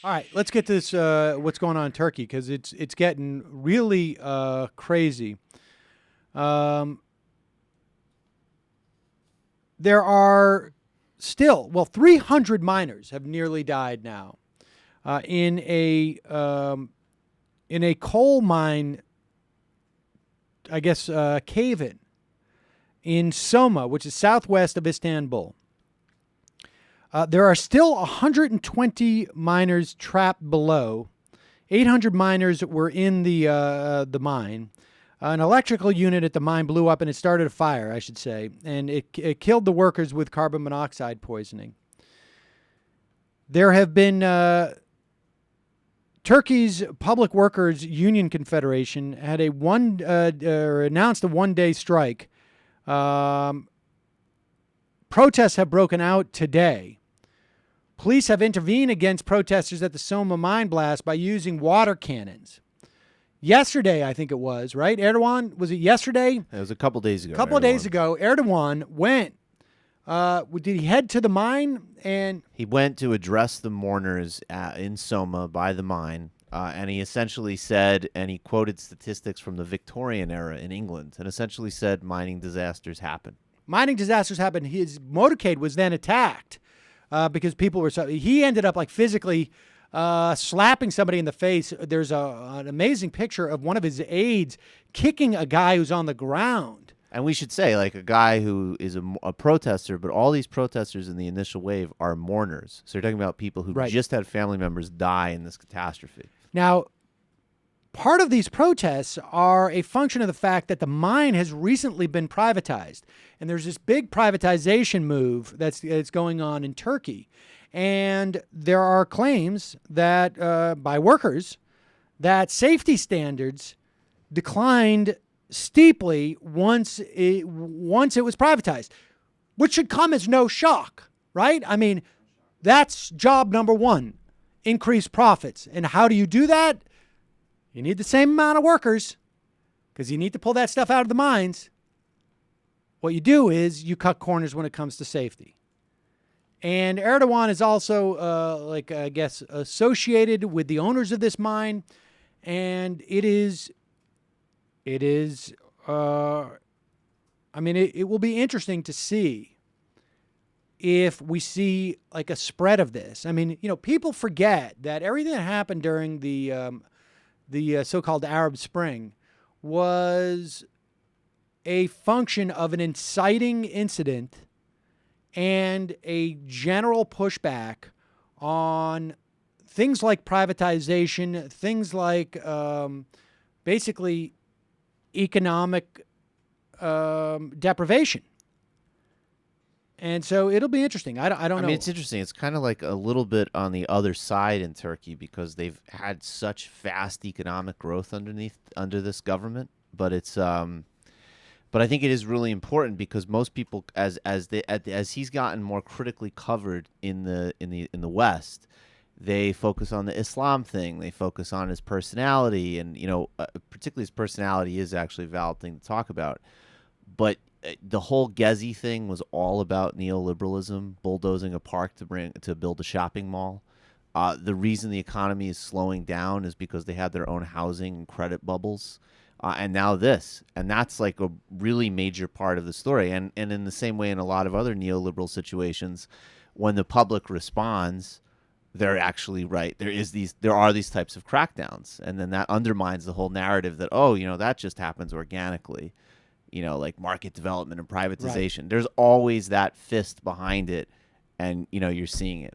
All right, let's get this. What's going on in Turkey? Because it's getting really crazy. Um, there are still 300 miners have nearly died now in a coal mine. I guess cave in Soma, which is southwest of Istanbul. There are still 120 miners trapped below. 800 miners were in the mine. An electrical unit at the mine blew up and it started a fire, I should say, and it killed the workers with carbon monoxide poisoning. There have been Turkey's Public Workers Union Confederation had announced a one-day strike. Protests have broken out today. Police have intervened against protesters at the Soma mine blast by using water cannons. Yesterday, I think it was, right? Erdogan, was it yesterday? It was a couple days ago. Erdogan went. Did he head to the mine? And he went to address the mourners in Soma by the mine, and he essentially said, and he quoted statistics from the Victorian era in England, and essentially said mining disasters happen. Mining disasters happen. His motorcade was then attacked because people were. He ended up like physically slapping somebody in the face. There's an amazing picture of one of his aides kicking a guy who's on the ground. And we should say, like, a guy who is a protester, but all these protesters in the initial wave are mourners. So you're talking about people who just had family members die in this catastrophe. Now, part of these protests are a function of the fact that the mine has recently been privatized. And there's this big privatization move that's going on in Turkey. And there are claims that by workers that safety standards declined steeply once it was privatized, which should come as no shock, right? I mean, that's job number one, increase profits. And how do you do that? You need the same amount of workers because you need to pull that stuff out of the mines. What you do is you cut corners when it comes to safety. And Erdogan is also, associated with the owners of this mine. And it will be interesting to see if we see like a spread of this. I mean, people forget that everything that happened during the so-called Arab Spring was a function of an inciting incident and a general pushback on things like privatization, things like basically economic deprivation. And so it'll be interesting. I don't know. I mean, it's interesting. It's kind of like a little bit on the other side in Turkey because they've had such fast economic growth under this government. But it's but I think it is really important because most people, as he's gotten more critically covered in the West, they focus on the Islam thing. They focus on his personality, and particularly his personality is actually a valid thing to talk about. But the whole Gezi thing was all about neoliberalism, bulldozing a park to build a shopping mall. The reason the economy is slowing down is because they had their own housing and credit bubbles, and now this, and that's like a really major part of the story. And in the same way, in a lot of other neoliberal situations, when the public responds, they're actually right. There are these types of crackdowns, and then that undermines the whole narrative that that just happens organically. Like market development and privatization. Right. There's always that fist behind it, and you're seeing it.